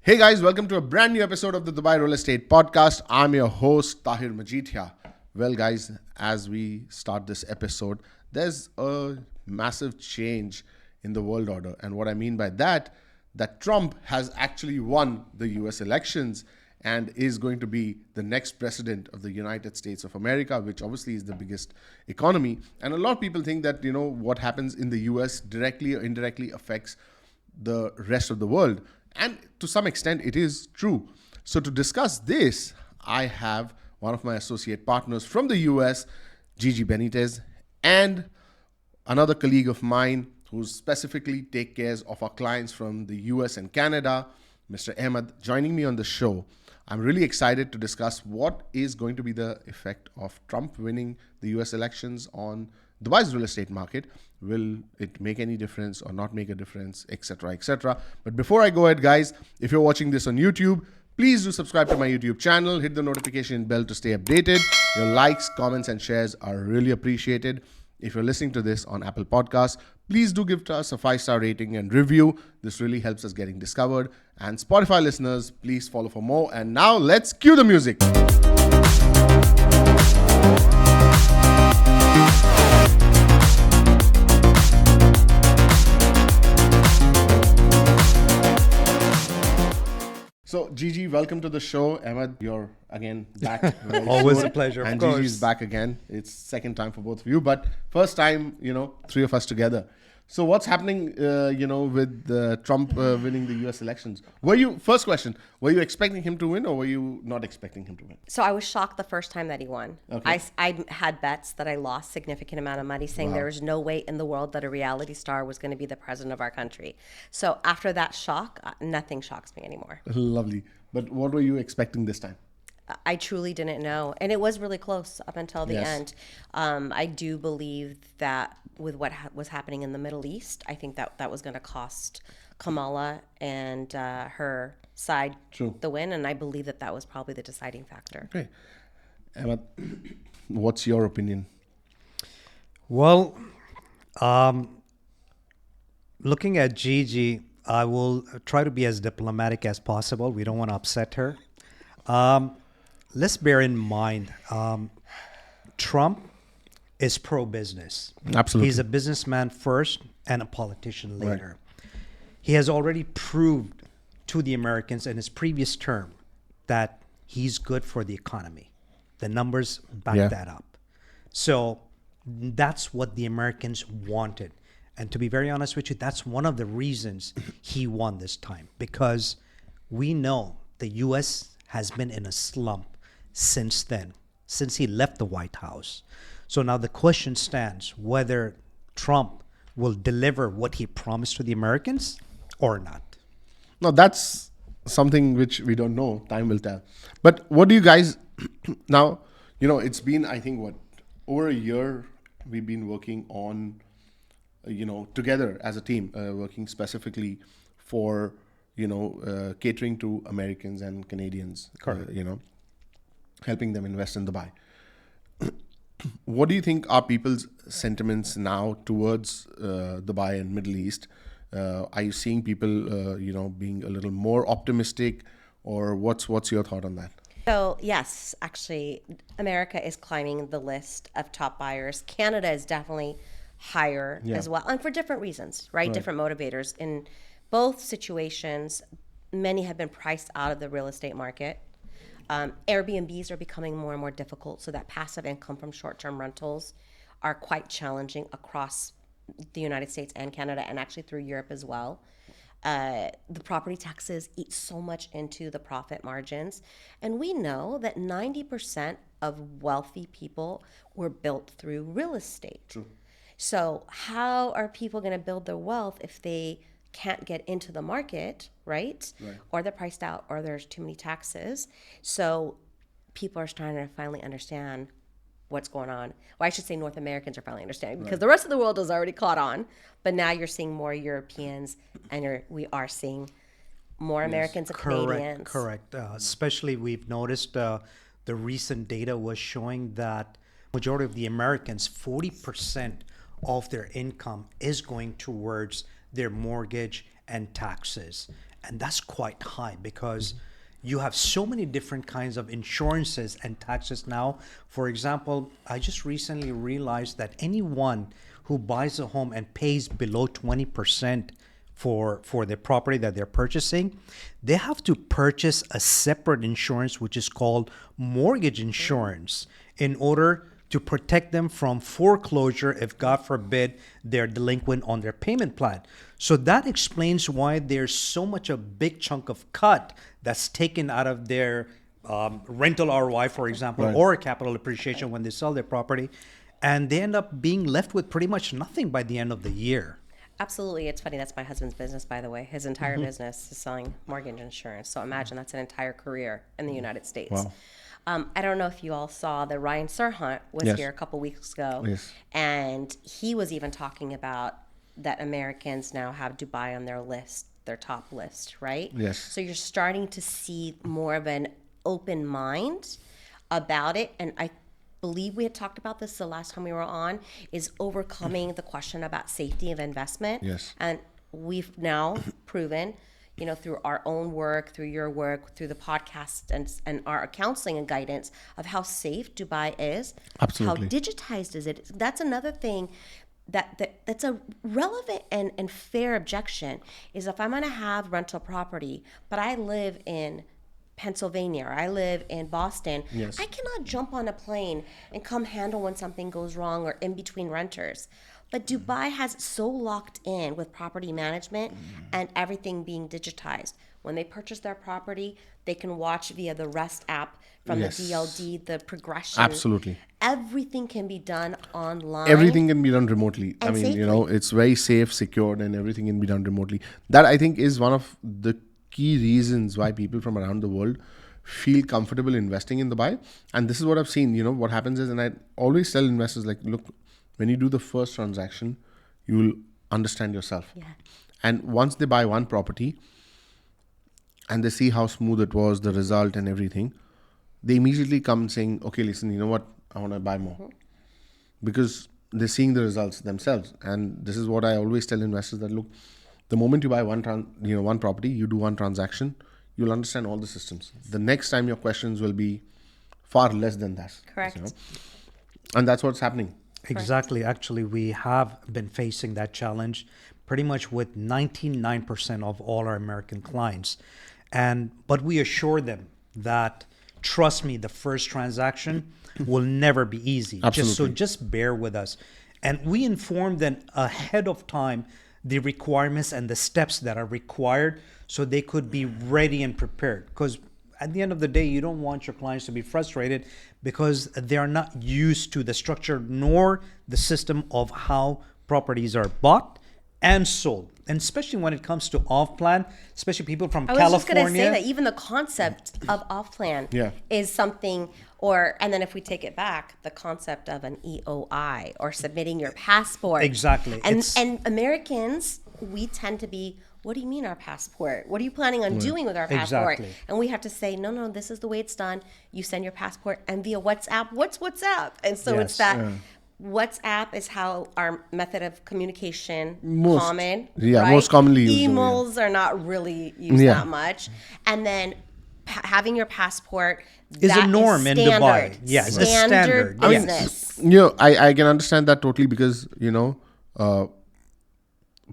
Hey guys, welcome to a brand new episode of the Dubai Real Estate Podcast. I'm your host, Tahir Majithia. Well guys, as we start this episode, there's a massive change in the world order. And what I mean by that Trump has actually won the US elections and is going to be the next president of the United States of America, which obviously is the biggest economy. And a lot of people think that, what happens in the US directly or indirectly affects the rest of the world. And to some extent, it is true. So to discuss this, I have one of my associate partners from the US, Gigi Benitez, and another colleague of mine who specifically take care of our clients from the US and Canada, Mr. Ahmed, joining me on the show. I'm really excited to discuss what is going to be the effect of Trump winning the US elections on Dubai's real estate market. Will it make any difference or not make a difference, etc., etc. But before I go ahead, guys, if you're watching this on YouTube, please do subscribe to my YouTube channel, hit the notification bell to stay updated. Your likes, comments, and shares are really appreciated. If you're listening to this on Apple Podcasts, please do give us a 5-star rating and review. This really helps us getting discovered. And Spotify listeners, please follow for more. And now let's cue the music. So, Gigi, welcome to the show. Ahmed, you're again back. Always a pleasure, of and course. Gigi's back again. It's second time for both of you, but first time, three of us together. So what's happening, with Trump winning the US elections? First question, were you expecting him to win or were you not expecting him to win? So I was shocked the first time that he won. Okay. I had bets that I lost significant amount of money saying there was no way in the world that a reality star was going to be the president of our country. So after that shock, nothing shocks me anymore. Lovely. But what were you expecting this time? I truly didn't know. And it was really close up until the Yes. end. I do believe that with what was happening in the Middle East, I think that was going to cost Kamala and her side True. the win. And I believe that was probably the deciding factor. Okay. Ahmed, what's your opinion? Well, looking at Gigi, I will try to be as diplomatic as possible. We don't want to upset her. Let's bear in mind, Trump is pro-business. Absolutely. He's a businessman first and a politician later. Right. He has already proved to the Americans in his previous term that he's good for the economy. The numbers back that up. So that's what the Americans wanted. And to be very honest with you, that's one of the reasons he won this time, because we know the U.S. has been in a slump since then, since he left the White House. So now the question stands whether Trump will deliver what he promised to the Americans or not. Now, that's something which we don't know. Time will tell. But what do you guys now, it's been, I think, over a year we've been working on, together as a team, working specifically for, catering to Americans and Canadians, helping them invest in Dubai. What do you think are people's sentiments now towards Dubai and Middle East? Are you seeing people, being a little more optimistic, or what's your thought on that? So yes, actually, America is climbing the list of top buyers. Canada is definitely higher as well, and for different reasons, right? Different motivators. In both situations, many have been priced out of the real estate market. Airbnbs are becoming more and more difficult, so that passive income from short-term rentals are quite challenging across the United States and Canada, and actually through Europe as well. The property taxes eat so much into the profit margins. And we know that 90% of wealthy people were built through real estate. True. So how are people going to build their wealth if they can't get into the market, right? Or they're priced out, or there's too many taxes. So people are starting to finally understand what's going on. Well, I should say North Americans are finally understanding, because the rest of the world is already caught on. But now you're seeing more Europeans, and we are seeing more Americans and Canadians. Correct. Especially we've noticed the recent data was showing that majority of the Americans, 40% of their income is going towards their mortgage and taxes. And that's quite high because you have so many different kinds of insurances and taxes now. For example, I just recently realized that anyone who buys a home and pays below 20% for the property that they're purchasing, they have to purchase a separate insurance, which is called mortgage insurance, in order to protect them from foreclosure if, God forbid, they're delinquent on their payment plan. So that explains why there's so much a big chunk of cut that's taken out of their rental ROI, for example, or capital appreciation when they sell their property. And they end up being left with pretty much nothing by the end of the year. Absolutely. It's funny. That's my husband's business, by the way. His entire business is selling mortgage insurance. So imagine that's an entire career in the United States. Wow. I don't know if you all saw that Ryan Serhant was here a couple weeks ago. Yes. And he was even talking about that Americans now have Dubai on their list, their top list, right? Yes. So you're starting to see more of an open mind about it. And I believe we had talked about this the last time we were on, is overcoming the question about safety of investment. Yes. And we've now proven, through our own work, through your work, through the podcast and our counseling and guidance of how safe Dubai is. Absolutely. How digitized is it? That's another thing that's a relevant and fair objection, is if I'm going to have rental property, but I live in Pennsylvania, or I live in Boston, Yes. I cannot jump on a plane and come handle when something goes wrong or in between renters. But Dubai has it so locked in with property management and everything being digitized. When they purchase their property, they can watch via the REST app from Yes. the DLD, the progression. Absolutely. Everything can be done online. Everything can be done remotely. And safely. It's very safe, secured, and everything can be done remotely. That, I think, is one of the key reasons why people from around the world feel comfortable investing in Dubai. And this is what I've seen. What happens is, and I always tell investors, like, look, when you do the first transaction, you will understand yourself. Yeah. And once they buy one property and they see how smooth it was, the result and everything, they immediately come saying, okay, listen, you know what? I want to buy more. Because they're seeing the results themselves. And this is what I always tell investors, that look, the moment you buy one property, you do one transaction, you'll understand all the systems. The next time your questions will be far less than that. Correct. And that's what's happening. Exactly. Actually, we have been facing that challenge pretty much with 99% of all our American clients. But we assure them that, trust me, the first transaction will never be easy. Absolutely. Just bear with us. And we inform them ahead of time the requirements and the steps that are required so they could be ready and prepared. Because at the end of the day, you don't want your clients to be frustrated because they are not used to the structure nor the system of how properties are bought and sold. And especially when it comes to off-plan, especially people from California. I was just going to say that even the concept of off-plan is something, and then if we take it back, the concept of an EOI or submitting your passport. Exactly. And Americans, we tend to be, what do you mean our passport? What are you planning on doing with our passport? Exactly. And we have to say, no, this is the way it's done. You send your passport, and via WhatsApp, what's WhatsApp? And so it's that WhatsApp is how our method of communication common. Yeah, right? most commonly used. Emails are not really used that much. And then having your passport is a norm in Dubai. Yeah, it's a standard. Business. I can understand that totally because,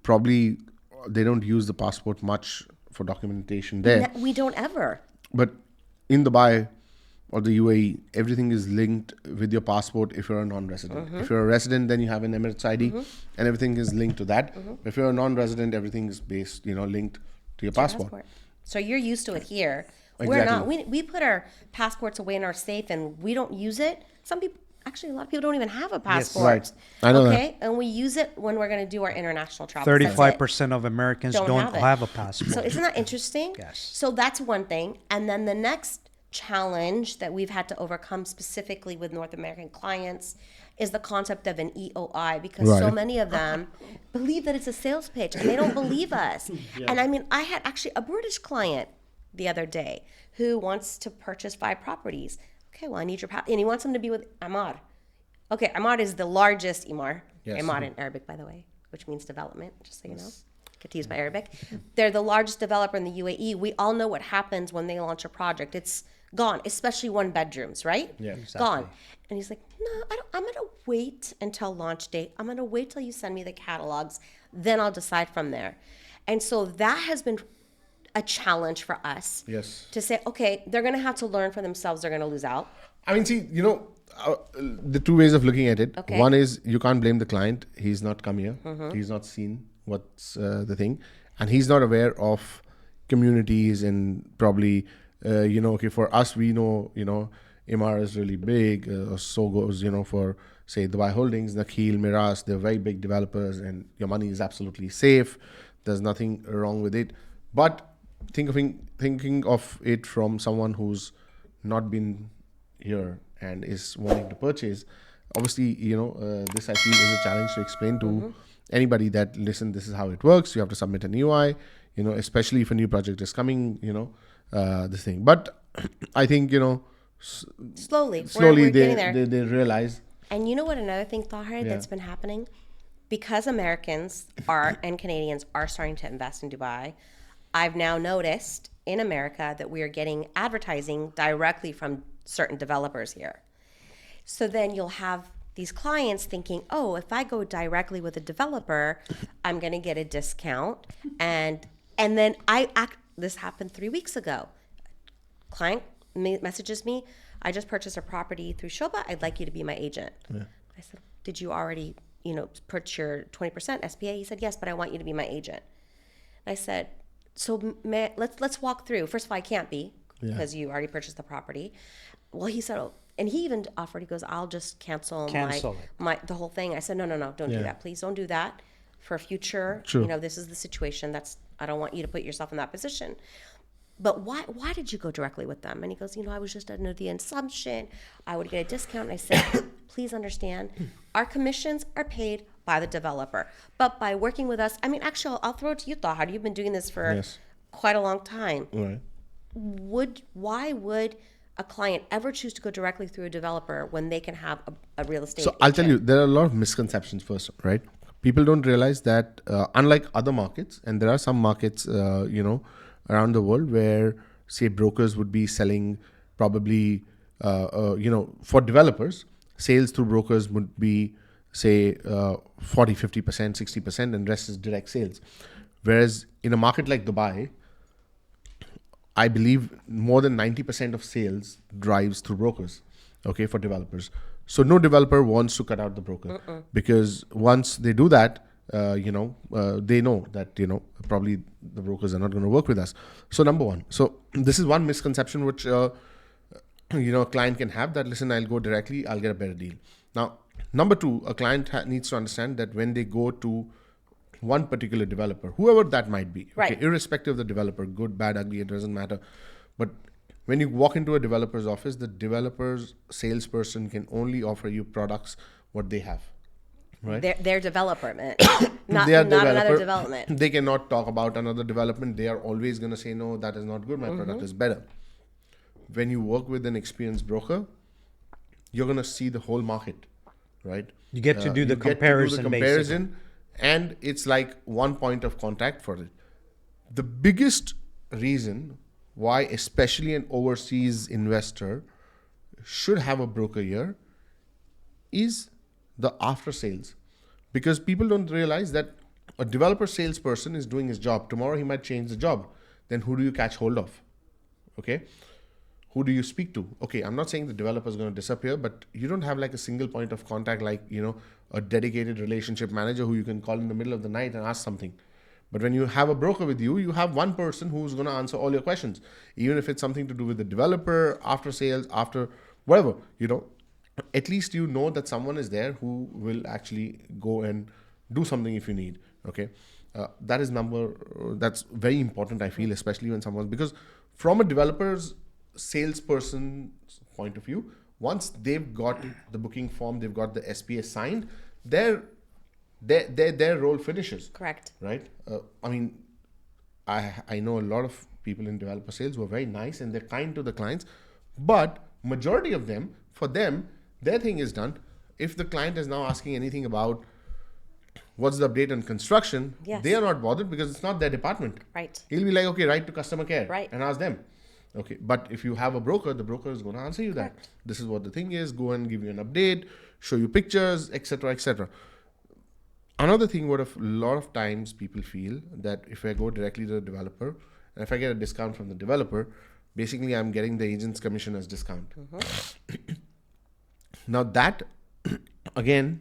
probably they don't use the passport much for documentation there. We don't ever. But in Dubai or the UAE, everything is linked with your passport if you're a non-resident. If you're a resident, then you have an Emirates ID and everything is linked to that. If you're a non-resident, everything is based, linked to your passport. So you're used to it here. Exactly. We're not. We put our passports away in our safe and we don't use it. Actually, a lot of people don't even have a passport. Right. I know that. And we use it when we're going to do our international travel. 35% of Americans don't have a passport. So isn't that interesting? Yes. So that's one thing. And then the next challenge that we've had to overcome specifically with North American clients is the concept of an EOI, because so many of them believe that it's a sales pitch and they don't believe us. And I mean, I had actually a British client the other day who wants to purchase 5 properties. Okay, well, I need your and he wants them to be with Ahmed. Okay, Ahmed is the largest Imar. Yes. Ahmed in Arabic, by the way, which means development, just so you know. to use my Arabic. They're the largest developer in the UAE. We all know what happens when they launch a project. It's gone, especially one bedrooms, right? Yeah, Gone. And he's like, no, I'm going to wait until launch date. I'm going to wait till you send me the catalogs. Then I'll decide from there. And so that has been a challenge for us. Yes. To say, okay, they're going to have to learn for themselves. They're going to lose out. I mean, see, the two ways of looking at it. Okay. One is you can't blame the client. He's not come here. He's not seen what's the thing. And he's not aware of communities and probably, okay, for us, we know, Imar is really big. So goes, for, say, Dubai Holdings, Nakheel, Miras. They're very big developers and your money is absolutely safe. There's nothing wrong with it. But thinking of it from someone who's not been here and is wanting to purchase, obviously, this I feel is a challenge to explain to anybody that, listen, this is how it works. You have to submit an UI, especially if a new project is coming, this thing. But I think, slowly slowly we're getting there. they realize. And you know what, another thing, Tahir, that's been happening? Because Americans are and Canadians are starting to invest in Dubai, I've now noticed in America that we are getting advertising directly from certain developers here. So then you'll have these clients thinking, oh, if I go directly with a developer, I'm going to get a discount. And then this happened 3 weeks ago. Client messages me, I just purchased a property through Shoba. I'd like you to be my agent. Yeah. I said, did you already, purchase your 20% SPA? He said, yes, but I want you to be my agent. And I said, so let's walk through. First of all, I can't be because you already purchased the property. Well, he said, and he even offered, he goes, I'll just cancel the whole thing. I said, no, don't do that. Please don't do that for future. True. This is the situation. I don't want you to put yourself in that position. But why did you go directly with them? And he goes, I was just under the assumption I would get a discount. And I said, please understand, our commissions are paid by the developer. But by working with us, actually, I'll throw it to you, Tahir. You've been doing this for quite a long time. Right. Why would a client ever choose to go directly through a developer when they can have a real estate agent? I'll tell you, there are a lot of misconceptions first, right? People don't realize that unlike other markets, and there are some markets, around the world where, say, brokers would be selling probably, for developers, sales through brokers would be, say, 40, 50%, 60%, and rest is direct sales. Whereas in a market like Dubai, I believe more than 90% of sales drives through brokers, okay, for developers. So no developer wants to cut out the broker because once they do that, they know that, probably the brokers are not going to work with us. So number one. So this is one misconception which, a client can have that, listen, I'll go directly, I'll get a better deal. Now, number two, a client needs to understand that when they go to one particular developer, whoever that might be, right, okay, irrespective of the developer, good, bad, ugly, it doesn't matter. But when you walk into a developer's office, the developer's salesperson can only offer you products what they have. Right? Their development, not another development. They cannot talk about another development. They are always going to say, no, that is not good. My product is better. When you work with an experienced broker, you're going to see the whole market, right? You get to do the comparison, basically. And it's like one point of contact for it. The biggest reason why, especially an overseas investor should have a broker here, is the after sales. Because people don't realize that a developer salesperson is doing his job. Tomorrow he might change the job. Then who do you catch hold of? Okay. Who do you speak to? Okay, I'm not saying the developer is going to disappear, but you don't have like a single point of contact, like, a dedicated relationship manager who you can call in the middle of the night and ask something. But when you have a broker with you, you have one person who's going to answer all your questions. Even if it's something to do with the developer, after sales, after whatever, at least you know that someone is there who will actually go and do something if you need. Okay. That's very important, I feel, especially when because from a developer's salesperson's point of view, once they've got the booking form, they've got the SPA signed, their role finishes. Correct. Right. I know a lot of people in developer sales who are very nice and they're kind to the clients, but majority of them, for them, their thing is done. If the client is now asking anything about what's the update on construction, Yes. they are not bothered because it's not their department. Right. He'll be like, okay, write to customer care Right. and ask them. Okay, but if you have a broker, the broker is going to answer you that. This is what the thing is, go and give you an update, show you pictures, etc., etc. Another thing, what a lot of times people feel that if I go directly to the developer, and if I get a discount from the developer, basically I'm getting the agent's commission as discount. Now that, again,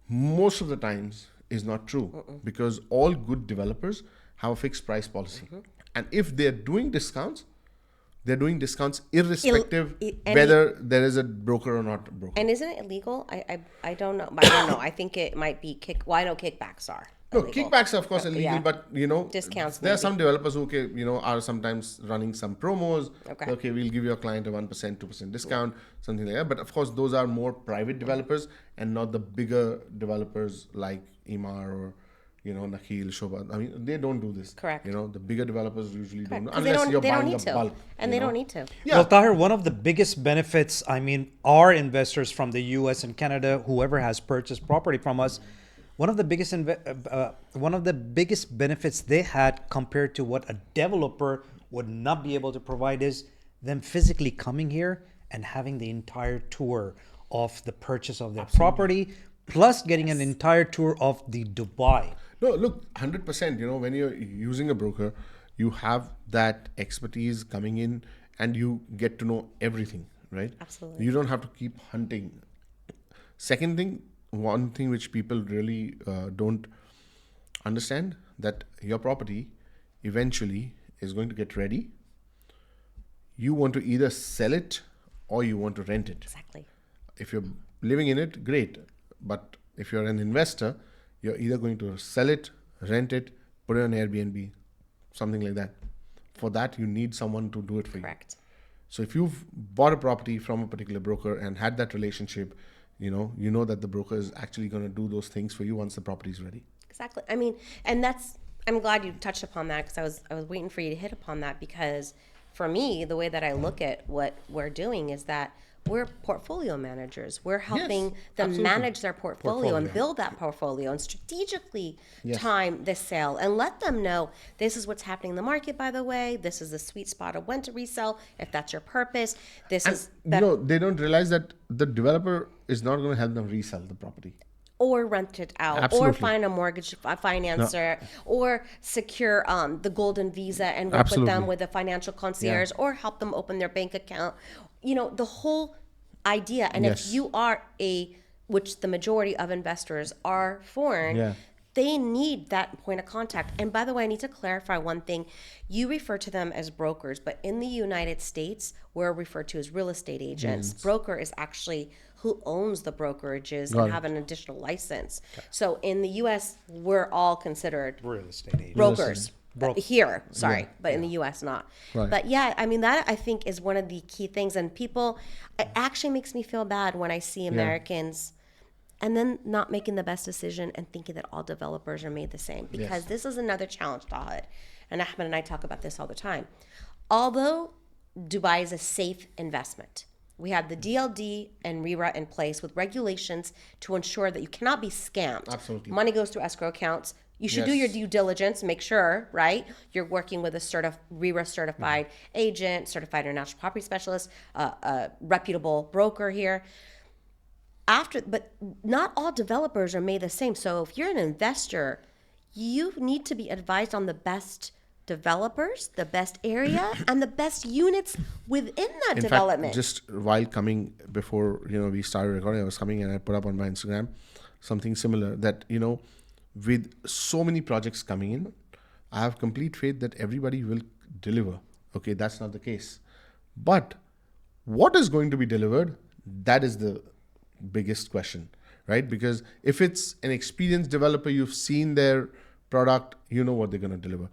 most of the times is not true because all good developers have a fixed price policy. And if they're doing discounts, they're doing discounts irrespective whether there is a broker or not a broker. And isn't it illegal? I don't know. I don't know. I think it might be I know kickbacks are. No, illegal. kickbacks are of course illegal, yeah. but Discounts there are maybe. some developers who are sometimes running some promos. Okay. We'll give your client a 1%, 2% discount, something like that. But of course, those are more private developers and not the bigger developers like Imar or Nakhil, Shobha. I mean, they don't do this. Correct. The bigger developers usually don't, Because unless you're they don't buying need a to. bulk. And they don't need to. Yeah. Well, Tahir, one of the biggest benefits, our investors from the US and Canada, whoever has purchased property from us, one of the biggest benefits they had compared to what a developer would not be able to provide is them physically coming here and having the entire tour of the purchase of their property, plus getting an entire tour of the Dubai. No, look, 100%. When you're using a broker, you have that expertise coming in and you get to know everything, right? Absolutely. You don't have to keep hunting. Second thing, one thing which people really don't understand, that your property eventually is going to get ready. You want to either sell it or you want to rent it. Exactly. If you're living in it, great. But if you're an investor, you're either going to sell it, rent it, put it on Airbnb, something like that. For that, you need someone to do it for you. Correct. So if you've bought a property from a particular broker and had that relationship, you know that the broker is actually going to do those things for you once the property is ready. Exactly. I mean, and I'm glad you touched upon that because I was waiting for you to hit upon that, because for me, the way that I look at what we're doing is that we're portfolio managers. We're helping them absolutely. manage their portfolio and build that portfolio and strategically time this sale and let them know this is what's happening in the market, by the way. This is the sweet spot of when to resell, if that's your purpose. This is better. They don't realize that the developer is not going to help them resell the property. Or rent it out, Absolutely. or find a mortgage financer, or secure the golden visa and work with them Absolutely. with a financial concierge, or help them open their bank account. The whole idea. And Yes. if you are which the majority of investors are foreign, they need that point of contact. And by the way, I need to clarify one thing. You refer to them as brokers, but in the United States, we're referred to as real estate agents. Broker is actually who owns the brokerages and have an additional license. So in the US, we're all considered Real estate agent. brokers. Here, sorry, but in the US, not. Right. But yeah, I mean, that I think is one of the key things. And it actually makes me feel bad when I see Americans and then not making the best decision and thinking that all developers are made the same. Because this is another challenge, Tahir. And Ahmed and I talk about this all the time. Although Dubai is a safe investment, we have the DLD and RERA in place with regulations to ensure that you cannot be scammed. Absolutely. Money goes through escrow accounts. You should do your due diligence, make sure, right? You're working with a RERA certified agent, certified international property specialist, a reputable broker here. But not all developers are made the same. So if you're an investor, you need to be advised on the best developers, the best area, and the best units within that In development. fact, just while coming before we started recording, I was coming and I put up on my Instagram something similar that with so many projects coming in, I have complete faith that everybody will deliver. Okay, that's not the case. But what is going to be delivered? That is the biggest question, right? Because if it's an experienced developer, you've seen their product, you know what they're going to deliver.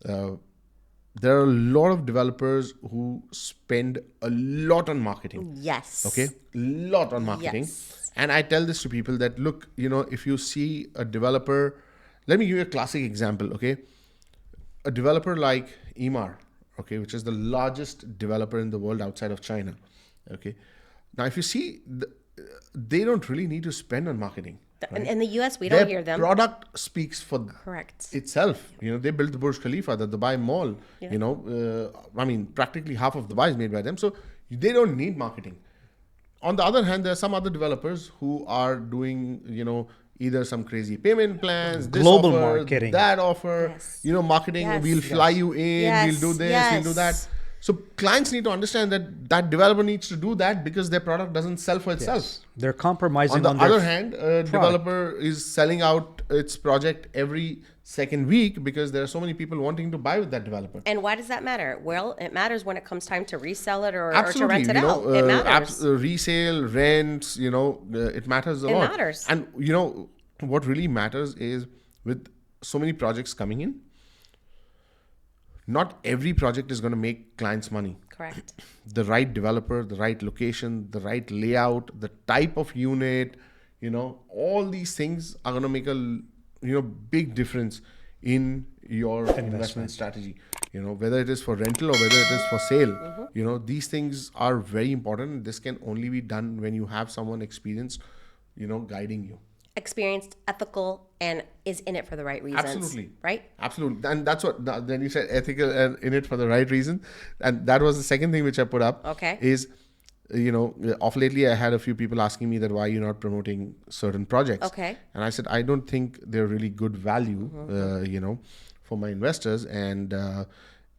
There are a lot of developers who spend a lot on marketing. Yes. Okay, lot on marketing. Yes. And I tell this to people that, look, if you see a developer, let me give you a classic example, okay? A developer like Imar, okay, which is the largest developer in the world outside of China, okay? Now, if you see, they don't really need to spend on marketing, In the U.S., we Their don't hear them. product speaks for Correct. itself. They built the Burj Khalifa, the Dubai Mall. Practically half of Dubai is made by them. So they don't need marketing. On the other hand, there are some other developers who are doing, either some crazy payment plans, this Global offer, marketing. that offer, Yes. Marketing, Yes. we'll fly you in, Yes. we'll do this, Yes. we'll do that. So clients need to understand that developer needs to do that because their product doesn't sell for itself. Yes. They're compromising On the their other hand, a developer is selling out its project every second week because there are so many people wanting to buy with that developer. And why does that matter? Well, it matters when it comes time to resell it or to Absolutely, rent it out. It matters. Resale, rents, it matters a lot. It matters. And what really matters is with so many projects coming in, not every project is going to make clients money. Correct. The right developer, the right location, the right layout, the type of unit, all these things are going to make a big difference in your investment strategy. Whether it is for rental or whether it is for sale, these things are very important. This can only be done when you have someone experienced, guiding you. Experienced, ethical, and is in it for the right reasons. Absolutely. Right? Absolutely. And that's what, then you said ethical and in it for the right reason. And that was the second thing which I put up. Okay. Is, off lately I had a few people asking me that why you're not promoting certain projects. Okay. And I said, I don't think they're really good value, for my investors. And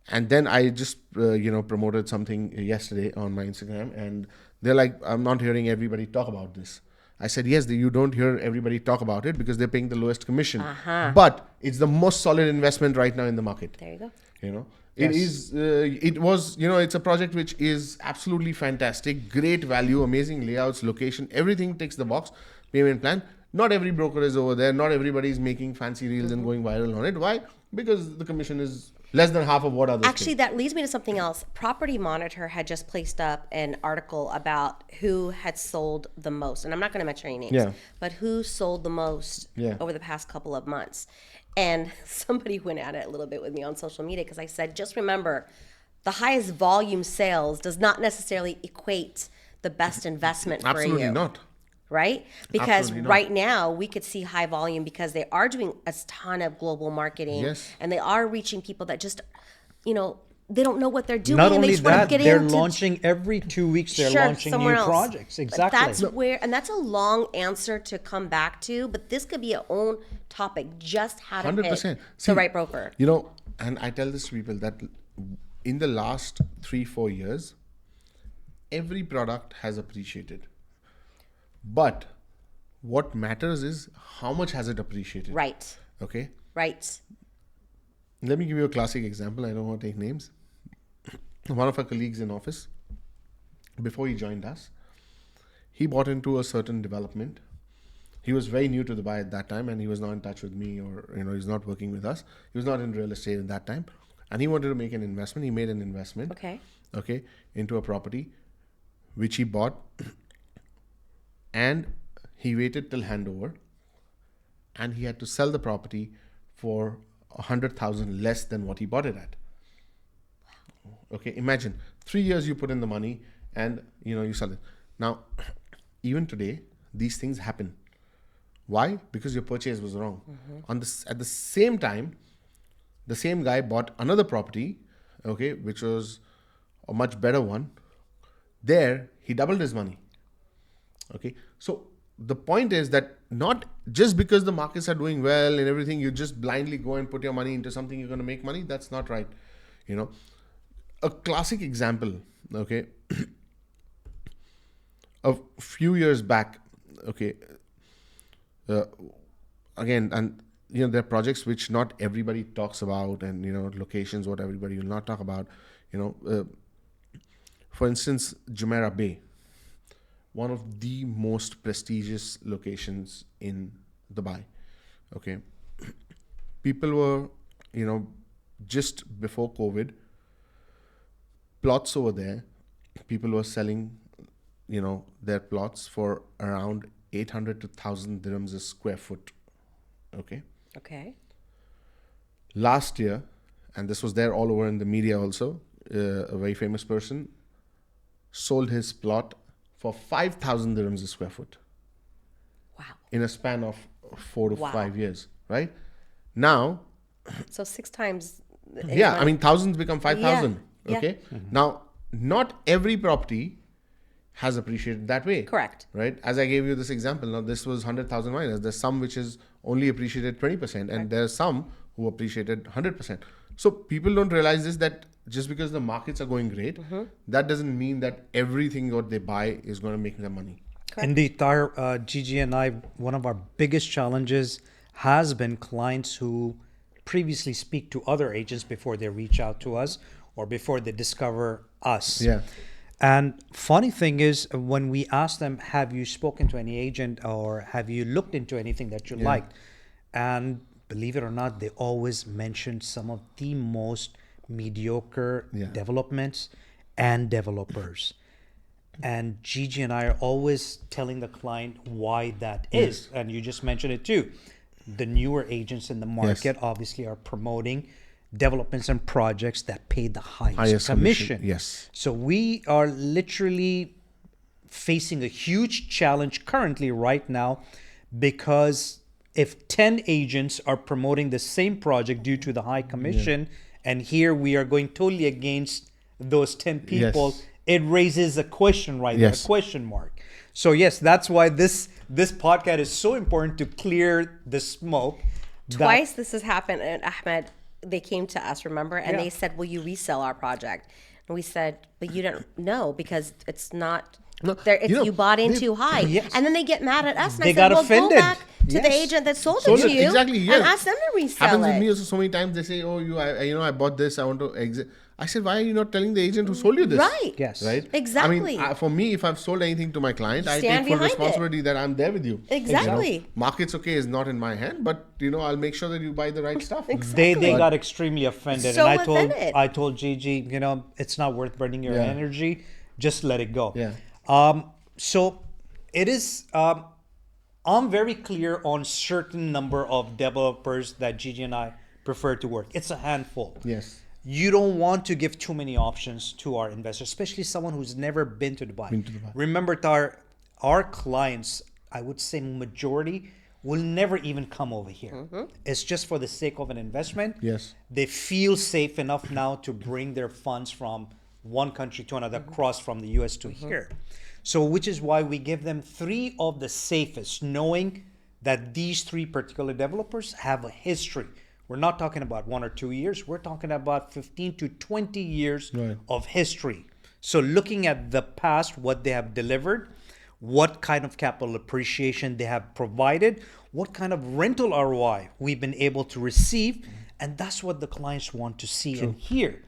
then I just, promoted something yesterday on my Instagram and they're like, I'm not hearing everybody talk about this. I said, yes, you don't hear everybody talk about it because they're paying the lowest commission. But it's the most solid investment right now in the market. There you go. It is, it's a project which is absolutely fantastic, great value, amazing layouts, location, everything ticks the box, payment plan. Not every broker is over there. Not everybody is making fancy reels and going viral on it. Why? Because the commission is less than half of what others Actually, pay. that leads me to something else. Property Monitor had just placed up an article about who had sold the most. And I'm not going to mention any names, but who sold the most over the past couple of months. And somebody went at it a little bit with me on social media because I said, just remember, the highest volume sales does not necessarily equate the best investment for you. Absolutely not. Right? Because Absolutely not. right now we could see high volume because they are doing a ton of global marketing and they are reaching people that just, they don't know what they're doing. Not and only they just want to that, get they're into launching every 2 weeks. They're launching somewhere new else. projects. Exactly. But that's a long answer to come back to. But this could be a own topic, just how to 100%. pick See, the right broker. And I tell this to people that in the last 3-4 years, every product has appreciated. But what matters is how much has it appreciated. Right. Okay. Right. Let me give you a classic example. I don't want to take names. One of our colleagues in office, before he joined us, he bought into a certain development. He was very new to Dubai at that time and he was not in touch with me or, he's not working with us. He was not in real estate at that time. And he wanted to make an investment. He made an investment. Okay. Into a property, which he bought. And he waited till handover. And he had to sell the property for 100,000 less than what he bought it at. Okay, imagine 3 years you put in the money and you sell it. Now, even today, these things happen. Why? Because your purchase was wrong. At the same time, the same guy bought another property, okay, which was a much better one. There, he doubled his money. Okay, so the point is that not just because the markets are doing well and everything, you just blindly go and put your money into something you're going to make money. That's not right. A classic example, okay, a few years back, okay, again, and there are projects which not everybody talks about, and locations what everybody will not talk about. For instance, Jumeirah Bay, one of the most prestigious locations in Dubai. Okay, people were, just before COVID, plots over there, people were selling, their plots for around 800 to 1,000 dirhams a square foot. Okay. Last year, and this was there all over in the media also, a very famous person sold his plot for 5,000 dirhams a square foot. Wow. in a span of 4 to Wow. 5 years, right? Now, So 6 times. yeah, I mean, thousands become 5,000. Yeah. Okay. Now, not every property has appreciated that way. Correct. Right. As I gave you this example, now this was 100,000 minus. There's some which is only appreciated 20%, and there's some who appreciated 100%. So people don't realize this, that just because the markets are going great, that doesn't mean that everything what they buy is going to make them money. Indeed, Tahir, Gigi and I, one of our biggest challenges has been clients who previously speak to other agents before they reach out to us or before they discover us. Yeah. And funny thing is, when we ask them, have you spoken to any agent or have you looked into anything that you liked? And believe it or not, they always mention some of the most mediocre developments and developers. And Gigi and I are always telling the client why that is. And you just mentioned it too. The newer agents in the market obviously are promoting developments and projects that pay the highest commission. Yes. So we are literally facing a huge challenge currently right now, because if 10 agents are promoting the same project due to the high commission, and here we are going totally against those 10 people, it raises a question there, a question mark. So yes, that's why this podcast is so important, to clear the smoke. Twice this has happened, and Ahmed, they came to us, remember? And they said, will you resell our project? And we said, but you don't know, because it's not... you bought in too high. And then they get mad at us. And They I said, got well, offended. go back to the agent that sold it to you exactly, and ask them to resell Happens it. with me also so many times. They say, oh, I bought this, I want to exit. I said, why are you not telling the agent who sold you this? Right. Yes. Right? Exactly. I mean, for me, if I've sold anything to my client, I Stand take full behind it. responsibility that I'm there with you. Exactly. Market's okay is not in my hand, but I'll make sure that you buy the right stuff. They got extremely offended. So and offended. I told Gigi, it's not worth burning your energy. Just let it go. Yeah. So it is, I'm very clear on certain number of developers that Gigi and I prefer to work. It's a handful. Yes. You don't want to give too many options to our investors, especially someone who's never been to Dubai. Remember, Tar, our clients, I would say majority, will never even come over here. It's just for the sake of an investment. Yes. They feel safe enough now to bring their funds from one country to another, cross from the US to here. So which is why we give them 3 of the safest, knowing that these 3 particular developers have a history. We're not talking about 1 or 2 years. We're talking about 15 to 20 years of history. So looking at the past, what they have delivered, what kind of capital appreciation they have provided, what kind of rental ROI we've been able to receive. And that's what the clients want to see and hear.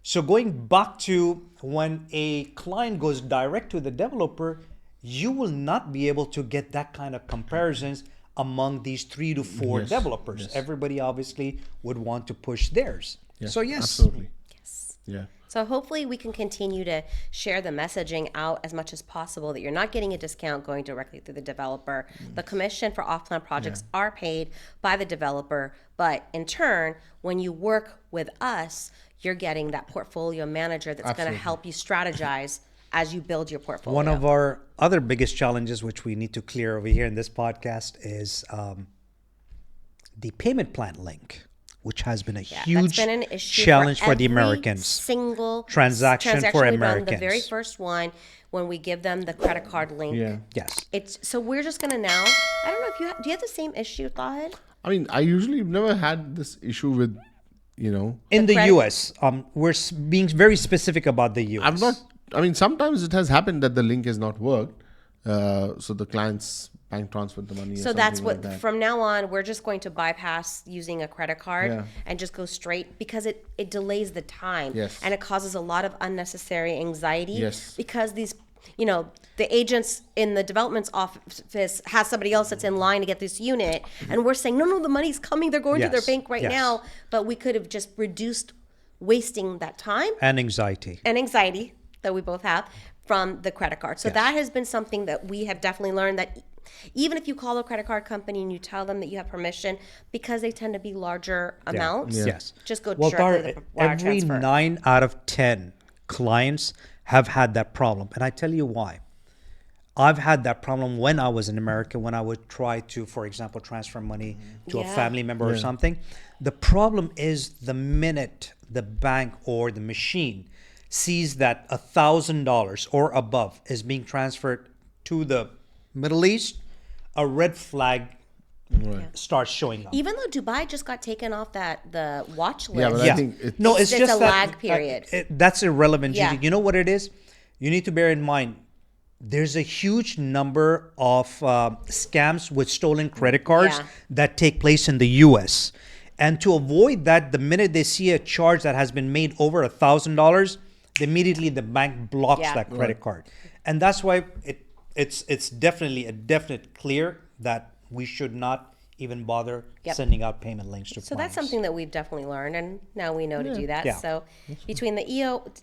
So going back to when a client goes direct to the developer, you will not be able to get that kind of comparisons among these 3 to 4 developers. Everybody obviously would want to push theirs. So yes. Absolutely. Yes. Yeah. So hopefully we can continue to share the messaging out as much as possible, that you're not getting a discount going directly through the developer. The commission for off-plan projects are paid by the developer, but in turn, when you work with us, you're getting that portfolio manager that's going to help you strategize as you build your portfolio. One of our other biggest challenges, which we need to clear over here in this podcast, is the payment plan link, which has been a huge that's been an issue challenge for the every Americans. Single transaction for we've Americans. done, the very first one, when we give them the credit card link. Yeah. Yes. So we're just going to now, I don't know if do you have the same issue, Tahir? I mean, I usually never had this issue with, In the credit- US, we're being very specific about the US. I've not, I mean, sometimes it has happened that the link has not worked. So the client's bank transferred the money. So that's what, from now on, we're just going to bypass using a credit card and just go straight, because it delays the time. Yes. And it causes a lot of unnecessary anxiety. Yes. Because these, the agents in the development's office has somebody else that's in line to get this unit. And we're saying, no, the money's coming. They're going to their bank right now. But we could have just reduced wasting that time. And anxiety. That we both have from the credit card. So that has been something that we have definitely learned, that even if you call a credit card company and you tell them that you have permission, because they tend to be larger amounts, just go directly to the wire every transfer. 9 out of 10 clients have had that problem. And I tell you why. I've had that problem when I was in America, when I would try to, for example, transfer money to a Yeah. family member or something. The problem is the minute the bank or the machine sees that $1,000 or above is being transferred to the Middle East, a red flag starts showing up. Even though Dubai just got taken off the watch list. Yeah, but I think it's, No, it's It's just a that, lag period. that's irrelevant, Yeah. Gigi. You know what it is? You need to bear in mind there's a huge number of scams with stolen credit cards Yeah. that take place in the U.S. And to avoid that, the minute they see a charge that has been made over $1,000, immediately the bank blocks Yeah. that credit card. And that's why it's definitely a definite clear that we should not even bother Yep. sending out payment links to So clients. that's something that we've definitely learned, and now we know to do that. Yeah. So between the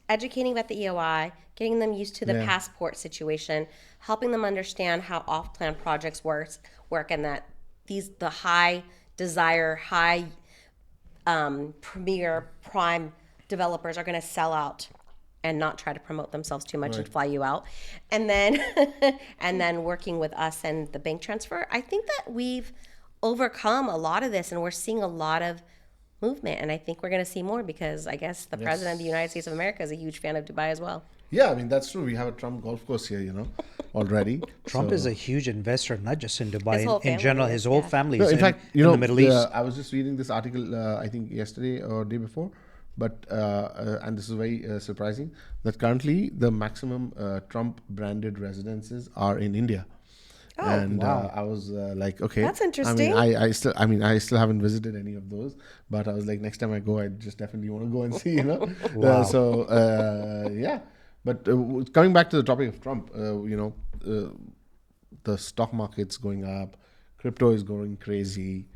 educating about the EOI, getting them used to the passport situation, helping them understand how off-plan projects work, and that the high premier prime developers are going to sell out and not try to promote themselves too much and fly you out, and then and then working with us and the bank transfer. I think that we've overcome a lot of this, and we're seeing a lot of movement, and I think we're going to see more because I guess the president of the United States of America is a huge fan of Dubai as well. yeah, I mean, that's true. We have a Trump golf course here, already. Trump So- is a huge investor, not just in Dubai, His whole in general. family His is, whole yeah. family No, is in fact, in the Middle East. I was just reading this article, I think yesterday or day before, but and this is very surprising that currently the maximum Trump branded residences are in India. Oh, And wow. I was like, okay, That's interesting. I still haven't visited any of those, but I was like, next time I go, I just definitely want to go and see, Wow. Yeah. But coming back to the topic of Trump, the stock market's going up, crypto is going crazy.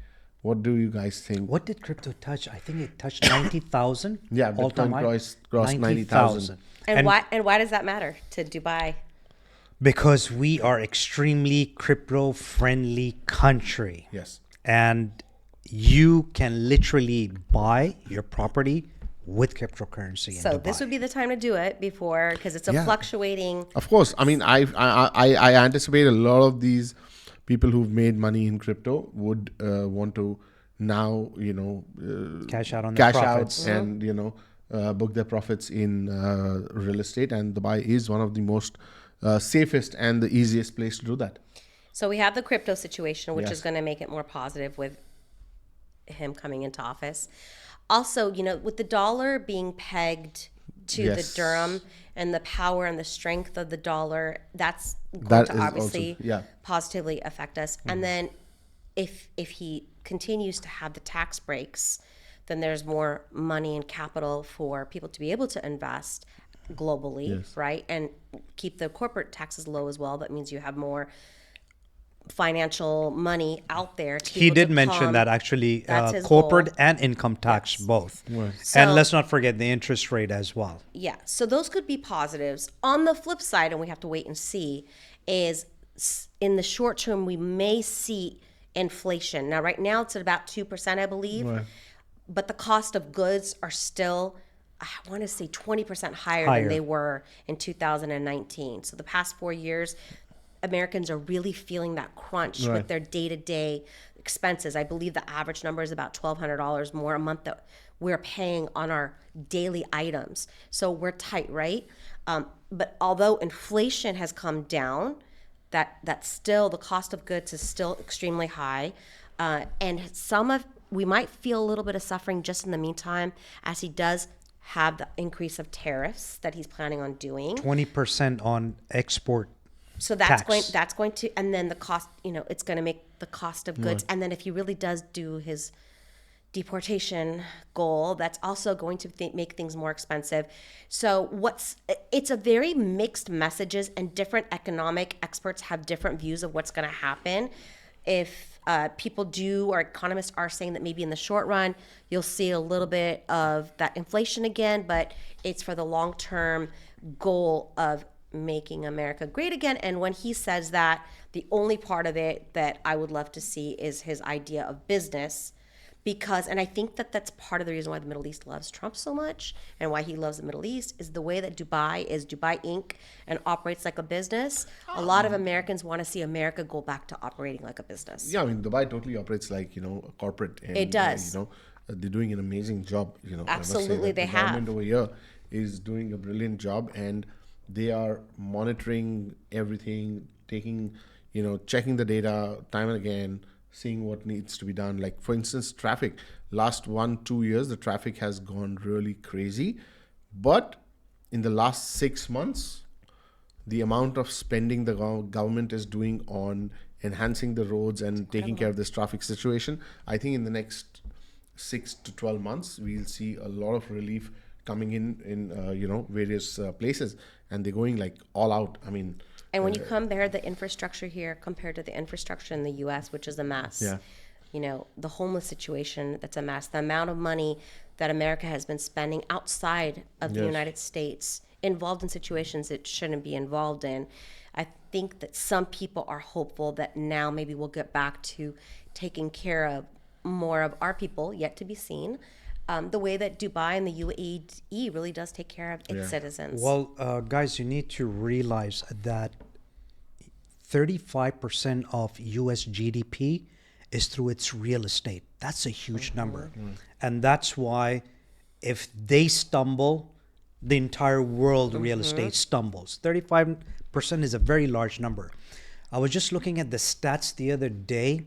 What do you guys think? What did crypto touch? I think it touched 90,000. Yeah, all-time Bitcoin high. crossed 90,000. And why does that matter to Dubai? Because we are extremely crypto friendly country. Yes. And you can literally buy your property with cryptocurrency in So Dubai. this would be the time to do it before, because it's a Yeah. fluctuating. Of course. I mean, I anticipate a lot of these people who've made money in crypto would want to now, Cash out on their cash profits. out and, book their profits in real estate. And Dubai is one of the most safest and the easiest place to do that. So we have the crypto situation, which Yes. is going to make it more positive with him coming into office. Also, with the dollar being pegged to Yes. the dirham and the power and the strength of the dollar, that's going That to is obviously also- yeah. positively affect us. And then if he continues to have the tax breaks, then there's more money and capital for people to be able to invest globally, right? And keep the corporate taxes low as well. That means you have more financial money out there to be He able did to mention come. that actually That's his corporate goal. and income tax both. So- And let's not forget the interest rate as well. Yeah, so those could be positives. On the flip side, and we have to wait and see, is in the short term we may see inflation. Now, right now it's at about 2%, I believe, but the cost of goods are still, I want to say 20% higher Higher. than they were in 2019. So the past 4 years, Americans are really feeling that crunch with their day-to-day expenses. I believe the average number is about $1,200 more a month that we're paying on our daily items. So we're tight, right? But although inflation has come down, that still the cost of goods is still extremely high, and we might feel a little bit of suffering just in the meantime as he does have the increase of tariffs that he's planning on doing. 20% on export. So that's tax. going to, and then the cost, it's going to make the cost of goods. And then if he really does do his deportation goal, that's also going to make things more expensive. So it's a very mixed messages, and different economic experts have different views of what's going to happen. If people or economists are saying that maybe in the short run, you'll see a little bit of that inflation again, but it's for the long-term goal of making America great again. And when he says that, the only part of it that I would love to see is his idea of business, because, and I think that that's part of the reason why the Middle East loves Trump so much, and why he loves the Middle East, is the way that Dubai is Dubai Inc. and operates like a business. A lot of Americans want to see America go back to operating like a business. Yeah, I mean, Dubai totally operates like, a corporate. And, It does. They're doing an amazing job. I must say Absolutely, that they the government have. over here is doing a brilliant job, and they are monitoring everything, taking, checking the data time and again, seeing what needs to be done. Like, for instance, traffic. Last 1-2 years, the traffic has gone really crazy. But in the last 6 months, the amount of spending the government is doing on enhancing the roads and taking care of this traffic situation, I think in the next 6 to 12 months, we'll see a lot of relief coming in various places. And they're going like all out. I mean, And when you compare the infrastructure here compared to the infrastructure in the U.S., which is a mess, the homeless situation, that's a mess. The amount of money that America has been spending outside of the United States, involved in situations it shouldn't be involved in. I think that some people are hopeful that now maybe we'll get back to taking care of more of our people, yet to be seen. The way that Dubai and the UAE really does take care of its citizens. Well, guys, you need to realize that 35% of US GDP is through its real estate. That's a huge number. And that's why if they stumble, the entire world real estate stumbles. 35% is a very large number. I was just looking at the stats the other day.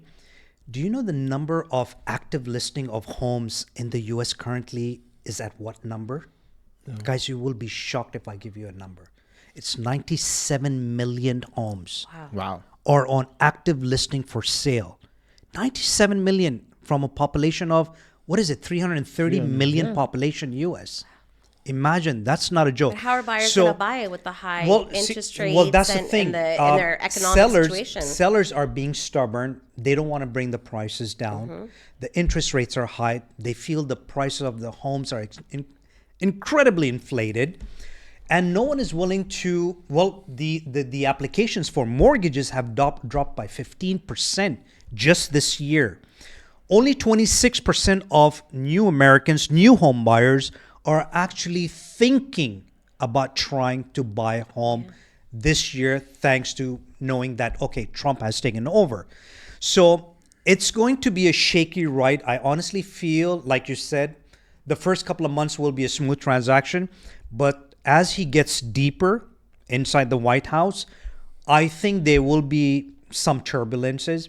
Do you know the number of active listing of homes in the US currently is at what number? No. Guys, you will be shocked if I give you a number. It's 97 million homes. wow. Are on active listing for sale. 97 million from a population of, what is it, 330 million population US. Imagine, that's not a joke. But how are buyers going to buy it with the high interest rates well, that's the thing. and their economic situation? Sellers are being stubborn. They don't want to bring the prices down. The interest rates are high. They feel the prices of the homes are incredibly inflated. And no one is willing to, the applications for mortgages have dropped by 15% just this year. Only 26% of new Americans, new home buyers, are actually thinking about trying to buy a home this year, thanks to knowing that, okay, Trump has taken over. So it's going to be a shaky ride. I honestly feel, like you said, the first couple of months will be a smooth transaction. But as he gets deeper inside the White House, I think there will be some turbulences.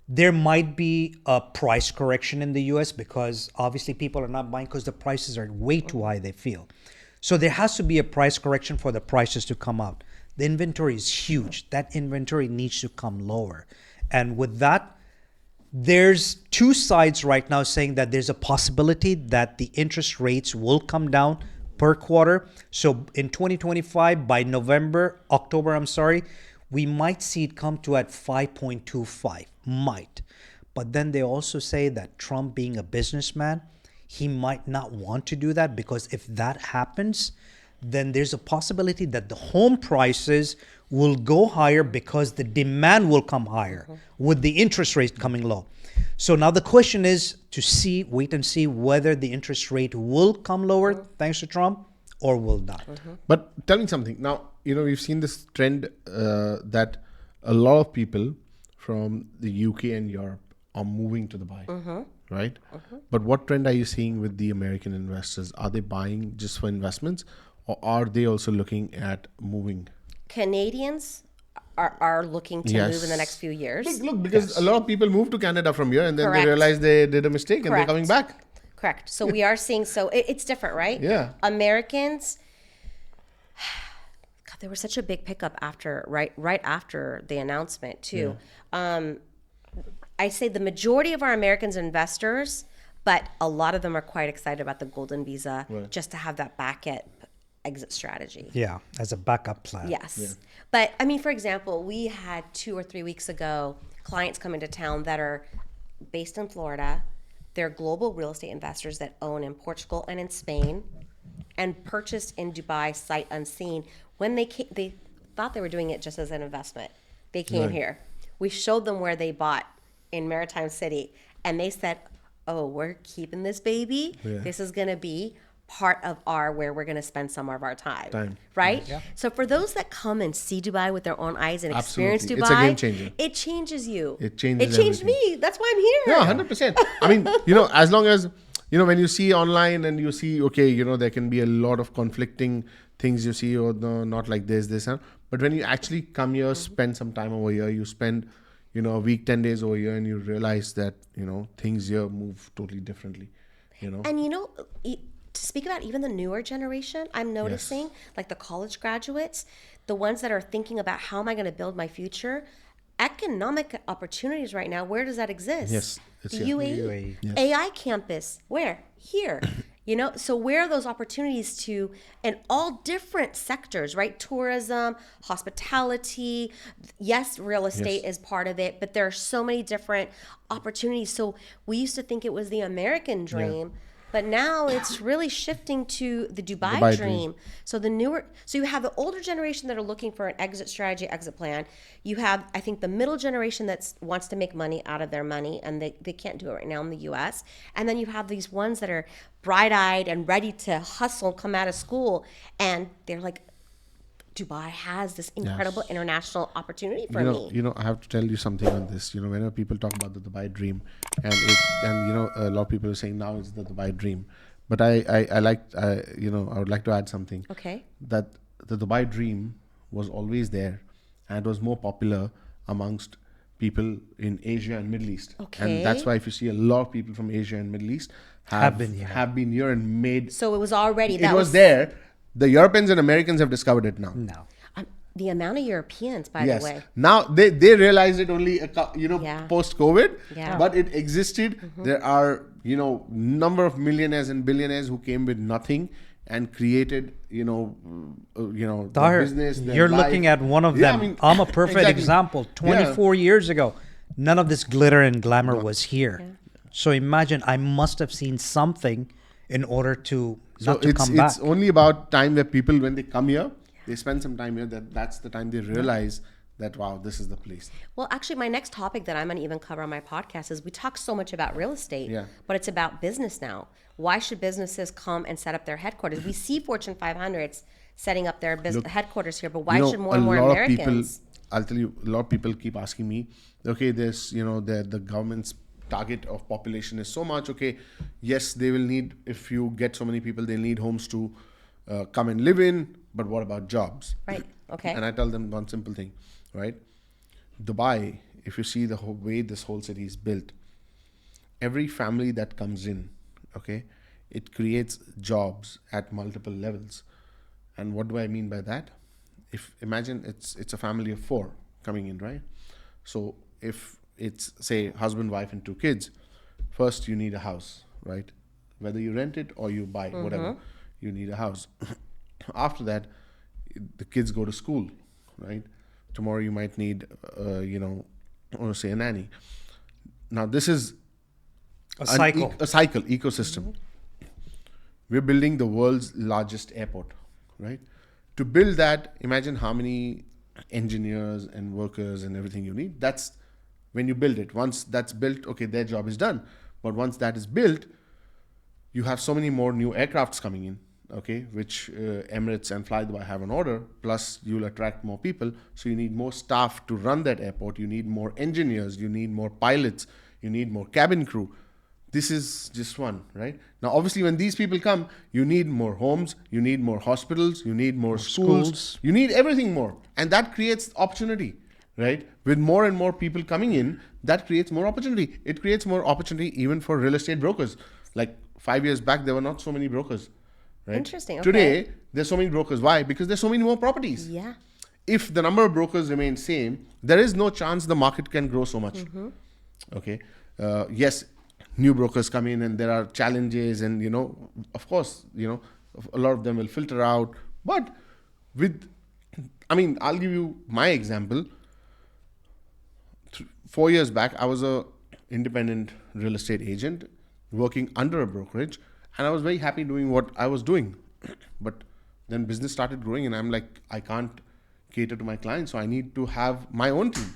There might be a price correction in the US because obviously people are not buying because the prices are way too high, they feel. So there has to be a price correction for the prices to come out. The inventory is huge. That inventory needs to come lower. And with that, there's two sides right now saying that there's a possibility that the interest rates will come down per quarter. So in 2025, by October, we might see it come to at 5.25. Might. But then they also say that Trump, being a businessman, he might not want to do that, because if that happens, then there's a possibility that the home prices will go higher because the demand will come higher with the interest rate coming low. So now the question is to wait and see whether the interest rate will come lower thanks to Trump or will not. But tell me something. Now, we've seen this trend that a lot of people from the UK and Europe are moving to Dubai, right? But what trend are you seeing with the American investors? Are they buying just for investments, or are they also looking at moving? Canadians are looking to move in the next few years. Look, because a lot of people move to Canada from here and then they realize they did a mistake and they're coming back. Correct. So we are seeing, it's different, right? Yeah. Americans, God, there was such a big pickup right after the announcement too. Yeah. I say the majority of our Americans are investors, but a lot of them are quite excited about the golden visa just to have that exit strategy. Yeah, as a backup plan. Yes. Yeah. But I mean, for example, we had 2 or 3 weeks ago clients come into town that are based in Florida. They're global real estate investors that own in Portugal and in Spain and purchased in Dubai sight unseen. When they came, they thought they were doing it just as an investment. They came here. We showed them where they bought in Maritime City, and they said, oh, we're keeping this baby. Yeah. This is going to be part of where we're going to spend some of our time. Right? Yeah. So for those that come and see Dubai with their own eyes and Absolutely. experience Dubai, It's a game changer. it changes you. It changes It changed everything. me. That's why I'm here. Yeah, 100%. I mean, as long as, when you see online and you see, okay, there can be a lot of conflicting things you see, or no, not like this, huh? But when you actually come here, spend some time over here, you spend, a week, 10 days over here, and you realize that, things here move totally differently, And to speak about even the newer generation, I'm noticing like the college graduates, the ones that are thinking about how am I going to build my future, economic opportunities right now, where does that exist? Yes, it's The here. UAE. Yes. AI campus, where? Here. So where are those opportunities to, in all different sectors, right? Tourism, hospitality, yes, real estate is part of it, but there are so many different opportunities. So we used to think it was the American dream, but now it's really shifting to the Dubai dream. So so you have the older generation that are looking for an exit strategy, exit plan. You have, I think, the middle generation that wants to make money out of their money, and they can't do it right now in the US. And then you have these ones that are bright-eyed and ready to hustle, come out of school, and they're like, Dubai has this incredible international opportunity for me. I have to tell you something on this. Whenever people talk about the Dubai dream, and a lot of people are saying now it's the Dubai dream, but I would like to add something. Okay. That the Dubai dream was always there, and it was more popular amongst people in Asia and Middle East. Okay. And that's why if you see a lot of people from Asia and Middle East Have been here. have been here and made. So it was already, It was there. The Europeans and Americans have discovered it now. No. The amount of Europeans, by Yes. the way. Now they realized it only Yeah. post COVID, Yeah. but it existed. There are number of millionaires and billionaires who came with nothing and created the Tahir, business. their you're life. looking at one of Yeah, them. I'm a perfect exactly. example. 24 years ago, none of this glitter and glamour was here. So imagine I must have seen something in order to not to come back. It's only about time where people, when they come here, they spend some time here. That's the time they realize that, wow, this is the place. Well, actually, my next topic that I'm going to even cover on my podcast is we talk so much about real estate, but it's about business now. Why should businesses come and set up their headquarters? We see Fortune 500s setting up their headquarters here, but why should more and more Americans? I'll tell you, a lot of people keep asking me, okay, there's, the government's target of population is so much. Okay, yes, they will need, if you get so many people, they'll need homes to come and live in, but what about jobs? Right, okay. And I tell them one simple thing, right? Dubai, if you see the whole way this whole city is built, every family that comes in, okay, it creates jobs at multiple levels. And what do I mean by that? If imagine it's a family of 4 coming in, right? So if it's, say, husband, wife, and 2 kids, first you need a house, right? Whether you rent it or you buy, whatever, you need a house. After that, the kids go to school, right? Tomorrow you might need, say a nanny. Now this is A cycle. a cycle, ecosystem. We're building the world's largest airport, right? To build that, imagine how many engineers and workers and everything you need. That's when you build it. Once that's built, okay, their job is done. But once that is built, you have so many more new aircrafts coming in, okay, which Emirates and Fly Dubai have on order. Plus, you'll attract more people. So you need more staff to run that airport. You need more engineers. You need more pilots. You need more cabin crew. This is just one, right? Now, obviously, when these people come, you need more homes, you need more hospitals, you need more schools, you need everything more. And that creates opportunity, right? With more and more people coming in, that creates more opportunity. It creates more opportunity even for real estate brokers. Like 5 years back, there were not so many brokers, right? Interesting, okay. Today, there's so many brokers. Why? Because there's so many more properties. Yeah. If the number of brokers remains same, there is no chance the market can grow so much. Okay. Yes, new brokers come in and there are challenges, and of course, a lot of them will filter out. But I'll give you my example. 4 years back, I was a independent real estate agent working under a brokerage, and I was very happy doing what I was doing. But then business started growing, and I'm like, I can't cater to my clients, so I need to have my own team.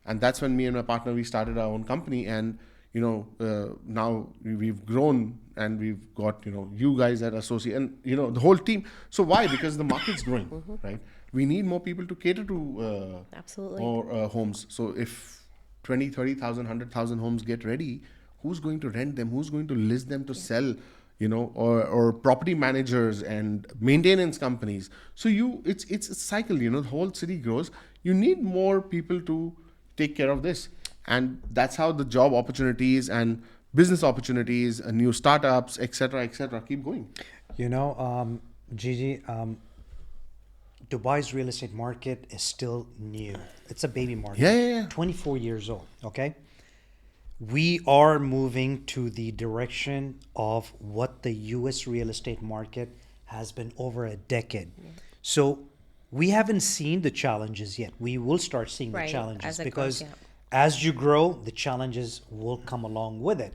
And that's when me and my partner, we started our own company. And now we've grown and we've got, you guys at associate and, the whole team. So why? Because the market's growing, right? We need more people to cater to Absolutely. more homes. So if 20, 30,000, 100,000 homes get ready, who's going to rent them? Who's going to list them to sell? Or property managers and maintenance companies. So it's a cycle, the whole city grows. You need more people to take care of this. And that's how the job opportunities and business opportunities, new startups, etc., keep going. Gigi, Dubai's real estate market is still new. It's a baby market. Yeah. 24 years old, okay? We are moving to the direction of what the U.S. real estate market has been over a decade. So we haven't seen the challenges yet. We will start seeing the challenges because as you grow, the challenges will come along with it.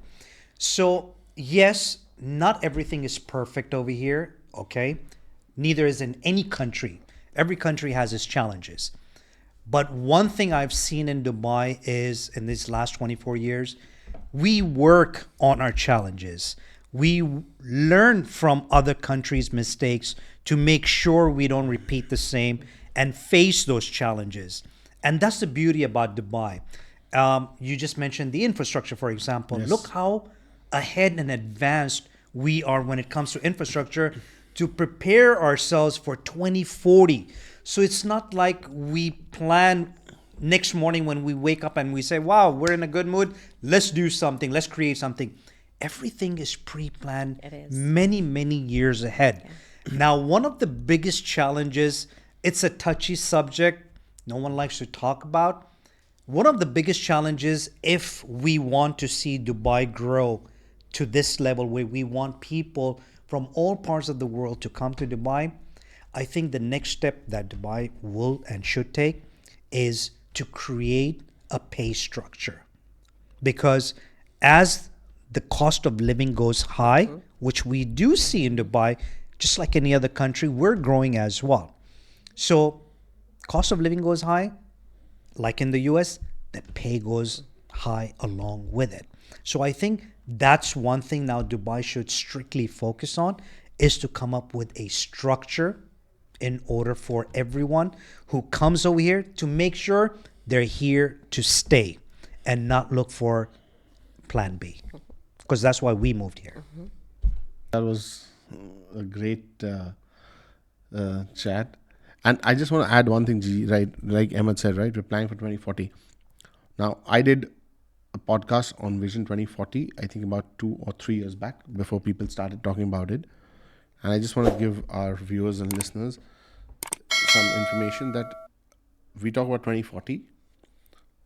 So yes, not everything is perfect over here, okay? Neither is in any country. Every country has its challenges. But one thing I've seen in Dubai is, in these last 24 years, we work on our challenges. We learn from other countries' mistakes to make sure we don't repeat the same and face those challenges. And that's the beauty about Dubai. You just mentioned the infrastructure, for example. Yes. Look how ahead and advanced we are when it comes to infrastructure to prepare ourselves for 2040. So it's not like we plan next morning when we wake up and we say, wow, we're in a good mood. Let's do something. Let's create something. Everything is pre-planned. It is. Many, many years ahead. Yeah. Now, one of the biggest challenges, it's a touchy subject. No one likes to talk about. One of the biggest challenges, if we want to see Dubai grow to this level where we want people from all parts of the world to come to Dubai, I think the next step that Dubai will and should take is to create a pay structure. Because as the cost of living goes high, which we do see in Dubai, just like any other country, we're growing as well. So cost of living goes high, like in the US, the pay goes high along with it. So I think that's one thing now Dubai should strictly focus on, is to come up with a structure in order for everyone who comes over here to make sure they're here to stay and not look for plan B. Because that's why we moved here. That was a great chat. And I just want to add one thing, G, right? Like Ahmed said, right? We're planning for 2040. Now, I did a podcast on Vision 2040, I think about 2 or 3 years back, before people started talking about it. And I just want to give our viewers and listeners some information that we talk about 2040.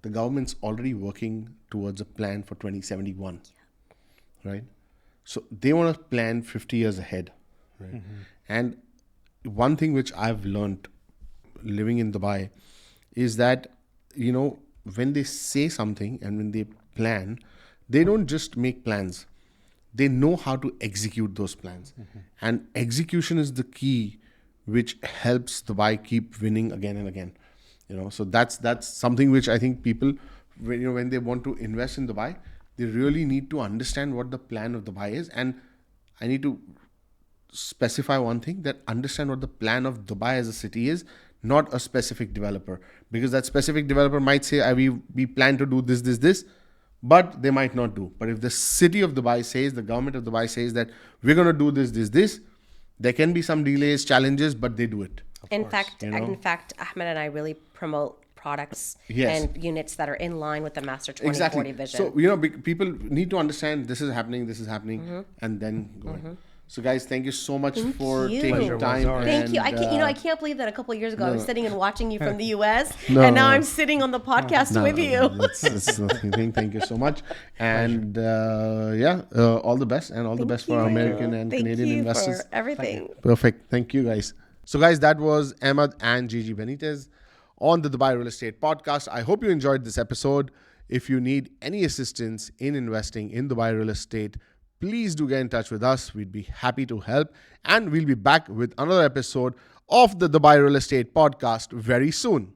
The government's already working towards a plan for 2071, right? So they want to plan 50 years ahead, right? And one thing which I've learned living in Dubai is that, when they say something and when they plan, they don't just make plans. They know how to execute those plans. And execution is the key which helps Dubai keep winning again and again. So that's something which I think people, when they want to invest in Dubai, they really need to understand what the plan of Dubai is. And I need to specify one thing, that understand what the plan of Dubai as a city is, not a specific developer. Because that specific developer might say, we plan to do this, but they might not do. But if the city of Dubai says, the government of Dubai says that we're going to do this, there can be some delays, challenges, but they do it. In fact, Ahmed and I really promote products and units that are in line with the Master 2040 vision. So, people need to understand this is happening, and then go in. So, guys, thank you so much for taking time. Thank you. I can't believe that a couple of years ago I was sitting and watching you from the US, and now I'm sitting on the podcast with you. It's nothing. Thank you so much, and all the best, and all the best for our American and Canadian investors. For everything. Perfect. Thank you, guys. So, guys, that was Ahmed and Gigi Benitez on the Dubai Real Estate Podcast. I hope you enjoyed this episode. If you need any assistance in investing in Dubai real estate, please do get in touch with us. We'd be happy to help. And we'll be back with another episode of the Dubai Real Estate Podcast very soon.